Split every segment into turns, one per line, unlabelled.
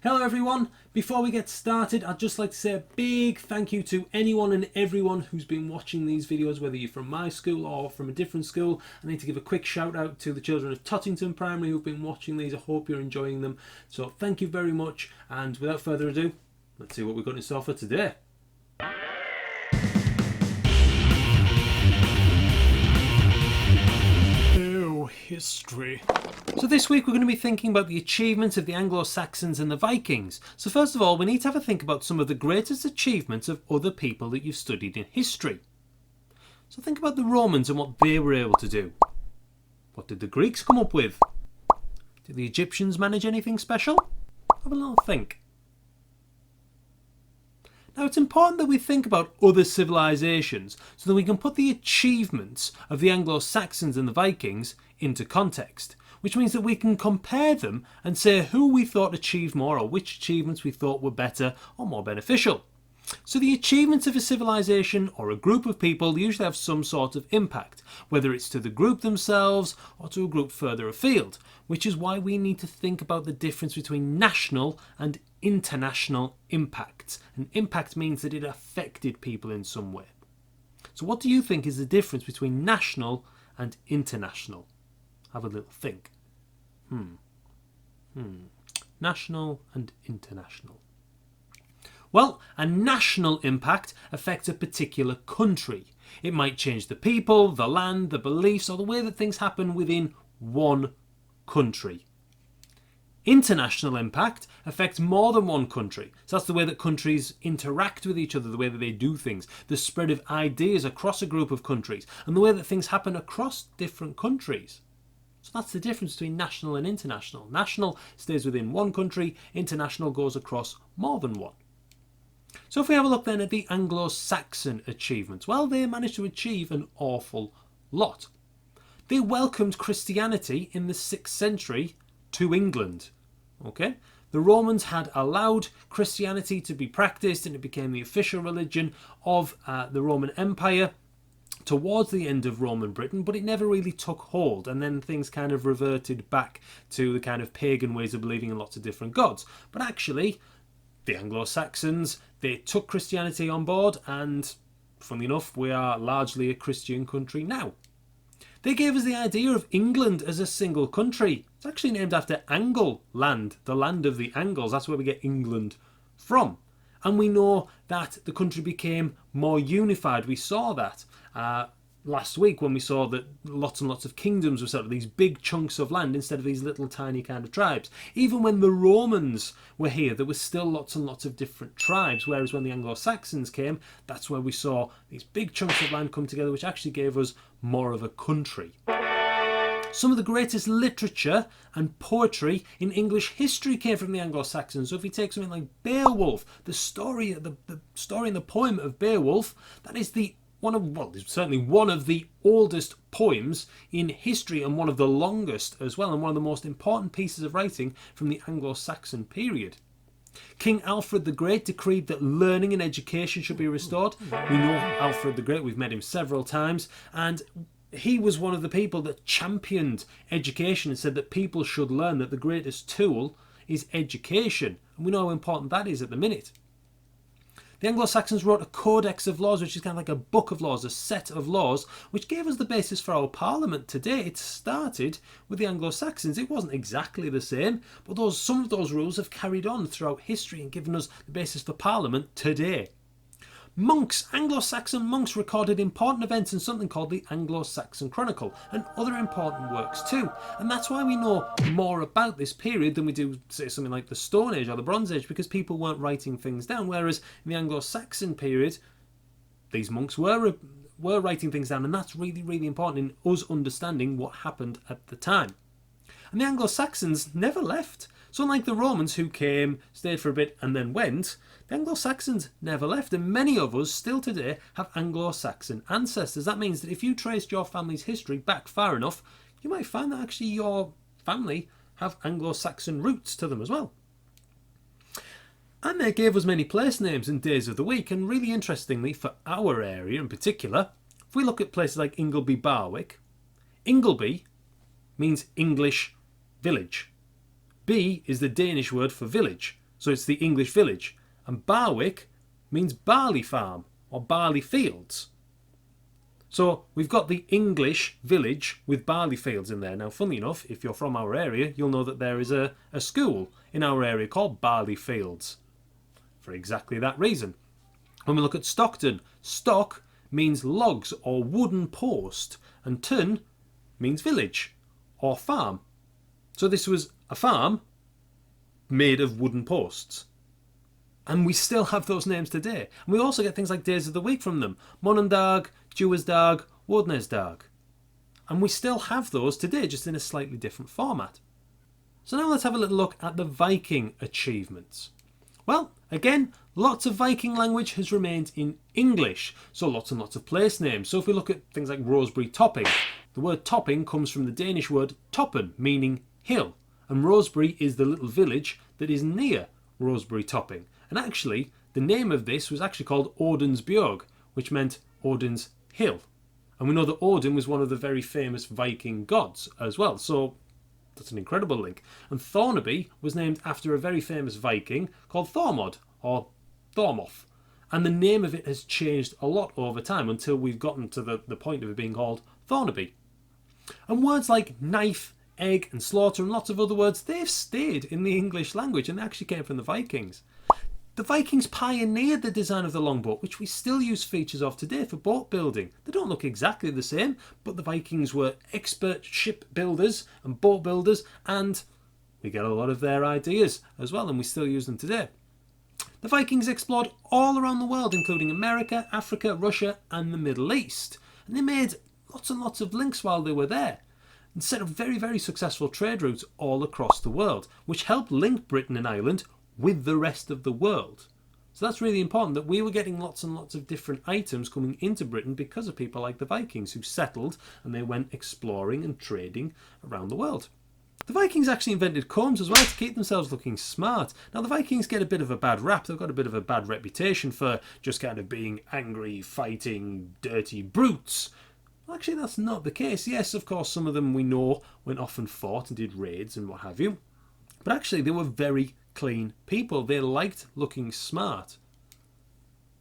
Hello everyone, before we get started I'd just like to say a big thank you to anyone and everyone who's been watching these videos, whether you're from my school or from a different school. I need to give a quick shout out to the children of Tottington Primary who've been watching these. I hope you're enjoying them, so thank you very much, and without further ado, let's see what we've got in store for today. History. So this week we're going to be thinking about the achievements of the Anglo-Saxons and the Vikings. So first of all, we need to have a think about some of the greatest achievements of other people that you've studied in history. So think about the Romans and what they were able to do. What did the Greeks come up with? Did the Egyptians manage anything special? Have a little think. Now it's important that we think about other civilizations so that we can put the achievements of the Anglo-Saxons and the Vikings into context, which means that we can compare them and say who we thought achieved more or which achievements we thought were better or more beneficial. So the achievements of a civilization or a group of people usually have some sort of impact, whether it's to the group themselves or to a group further afield, which is why we need to think about the difference between national and international impacts. And impact means that it affected people in some way. So what do you think is the difference between national and international? Have a little think. National and international. Well, a national impact affects a particular country. It might change the people, the land, the beliefs, or the way that things happen within one country. International impact affects more than one country. So that's the way that countries interact with each other, the way that they do things, the spread of ideas across a group of countries, and the way that things happen across different countries. So that's the difference between national and international. National stays within one country, international goes across more than one. So if we have a look then at the Anglo-Saxon achievements, well, they managed to achieve an awful lot. They welcomed Christianity in the 6th century to England. Okay? The Romans had allowed Christianity to be practiced and it became the official religion of the Roman Empire towards the end of Roman Britain, but it never really took hold, and then things kind of reverted back to the kind of pagan ways of believing in lots of different gods. But actually, the Anglo-Saxons, they took Christianity on board, and funnily enough, we are largely a Christian country now. They gave us the idea of England as a single country. It's actually named after Angle land, the land of the Angles. That's where we get England from. And we know that the country became more unified. We saw that last week when we saw that lots and lots of kingdoms were set up, these big chunks of land instead of these little tiny kind of tribes. Even when the Romans were here, there was still lots and lots of different tribes, whereas when the Anglo-Saxons came, that's where we saw these big chunks of land come together, which actually gave us more of a country. Some of the greatest literature and poetry in English history came from the Anglo-Saxons. So if you take something like Beowulf, the story and the poem of Beowulf, that is certainly one of the oldest poems in history and one of the longest as well, and one of the most important pieces of writing from the Anglo-Saxon period. King Alfred the Great decreed that learning and education should be restored. We know Alfred the Great, we've met him several times, and he was one of the people that championed education and said that people should learn, that the greatest tool is education. And we know how important that is at the minute. The Anglo-Saxons wrote a codex of laws, which is kind of like a book of laws, a set of laws, which gave us the basis for our parliament today. It started with the Anglo-Saxons. It wasn't exactly the same, but some of those rules have carried on throughout history and given us the basis for parliament today. Monks, Anglo-Saxon monks recorded important events in something called the Anglo-Saxon Chronicle and other important works too. And that's why we know more about this period than we do, say, something like the Stone Age or the Bronze Age, because people weren't writing things down. Whereas in the Anglo-Saxon period, these monks were writing things down, and that's really, really important in us understanding what happened at the time. And the Anglo-Saxons never left. So unlike the Romans, who came, stayed for a bit and then went, the Anglo-Saxons never left, and many of us still today have Anglo-Saxon ancestors. That means that if you traced your family's history back far enough, you might find that actually your family have Anglo-Saxon roots to them as well. And they gave us many place names and days of the week, and really interestingly for our area in particular, if we look at places like Ingleby Barwick, Ingleby means English village. By is the Danish word for village, So it's the English village. And Barwick means barley farm or barley fields. So we've got the English village with barley fields in there. Now, funnily enough, if you're from our area, you'll know that there is a school in our area called Barley Fields for exactly that reason. When we look at Stockton, stock means logs or wooden post, and ton means village or farm. So this was a farm made of wooden posts. And we still have those names today. And we also get things like days of the week from them. Monondag, Duasdag, Wodnesdag. And we still have those today, just in a slightly different format. So now let's have a little look at the Viking achievements. Well, again, lots of Viking language has remained in English. So lots and lots of place names. So if we look at things like Rosebery Topping, the word topping comes from the Danish word toppen, meaning hill. And Rosebery is the little village that is near Rosebery Topping. And actually, the name of this was actually called Odin's Bjorg, which meant Odin's Hill. And we know that Odin was one of the very famous Viking gods as well. So that's an incredible link. And Thornaby was named after a very famous Viking called Thormod or Thormoth. And the name of it has changed a lot over time until we've gotten to the point of it being called Thornaby. And words like knife, egg and slaughter and lots of other words, they've stayed in the English language and they actually came from the Vikings. The Vikings pioneered the design of the longboat, which we still use features of today for boat building. They don't look exactly the same, but the Vikings were expert ship builders and boat builders, and we get a lot of their ideas as well, and we still use them today. The Vikings explored all around the world, including America, Africa, Russia, and the Middle East. And they made lots and lots of links while they were there, and set up very, very successful trade routes all across the world, which helped link Britain and Ireland with the rest of the world. So that's really important, that we were getting lots and lots of different items coming into Britain because of people like the Vikings who settled and they went exploring and trading around the world. The Vikings actually invented combs as well to keep themselves looking smart. Now the Vikings get a bit of a bad rap. They've got a bit of a bad reputation for just kind of being angry, fighting, dirty brutes. Well, actually that's not the case. Yes, of course, some of them we know went off and fought and did raids and what have you. But actually they were very clean people. They liked looking smart.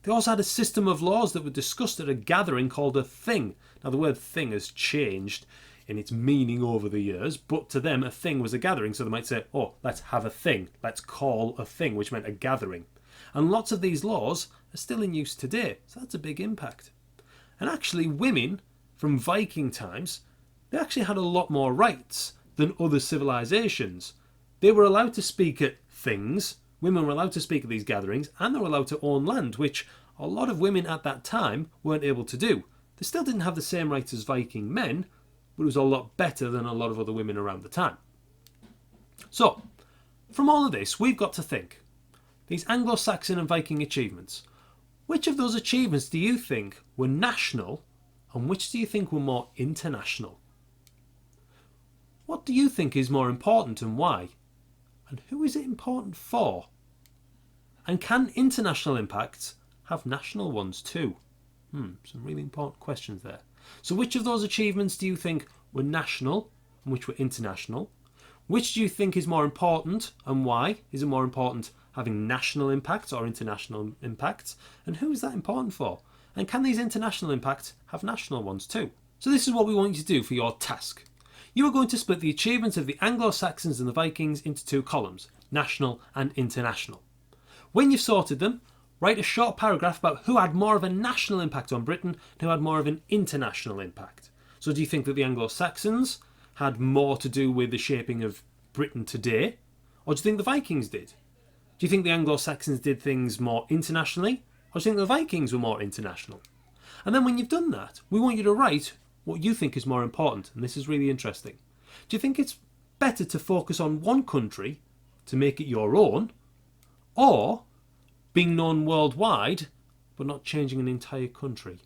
They also had a system of laws that were discussed at a gathering called a thing. Now the word thing has changed in its meaning over the years, but to them a thing was a gathering, so they might say, oh, let's have a thing, let's call a thing, which meant a gathering. And lots of these laws are still in use today, so that's a big impact. And actually women from Viking times, they actually had a lot more rights than other civilizations. They were allowed to speak at things, women were allowed to speak at these gatherings, and they were allowed to own land, which a lot of women at that time weren't able to do. They still didn't have the same rights as Viking men, but it was a lot better than a lot of other women around the time. So, from all of this, we've got to think, these Anglo-Saxon and Viking achievements, which of those achievements do you think were national, and which do you think were more international? What do you think is more important and why? And who is it important for? And can international impacts have national ones too? Some really important questions there. So which of those achievements do you think were national and which were international? Which do you think is more important and why? Is it more important having national impacts or international impacts? And who is that important for? And can these international impacts have national ones too? So this is what we want you to do for your task. You are going to split the achievements of the Anglo-Saxons and the Vikings into two columns, national and international. When you've sorted them, write a short paragraph about who had more of a national impact on Britain and who had more of an international impact. So do you think that the Anglo-Saxons had more to do with the shaping of Britain today? Or do you think the Vikings did? Do you think the Anglo-Saxons did things more internationally? Or do you think the Vikings were more international? And then when you've done that, we want you to write what you think is more important, and this is really interesting. Do you think it's better to focus on one country to make it your own, or being known worldwide but not changing an entire country?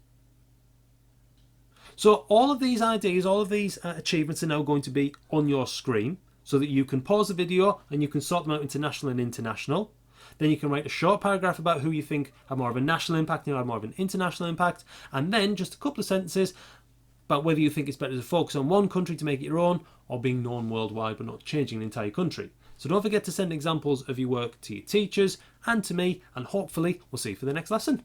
So all of these ideas, all of these achievements are now going to be on your screen so that you can pause the video and you can sort them out into national and international. Then you can write a short paragraph about who you think had more of a national impact and who had more of an international impact, and then just a couple of sentences about whether you think it's better to focus on one country to make it your own or being known worldwide but not changing an entire country. So don't forget to send examples of your work to your teachers and to me, and hopefully we'll see you for the next lesson.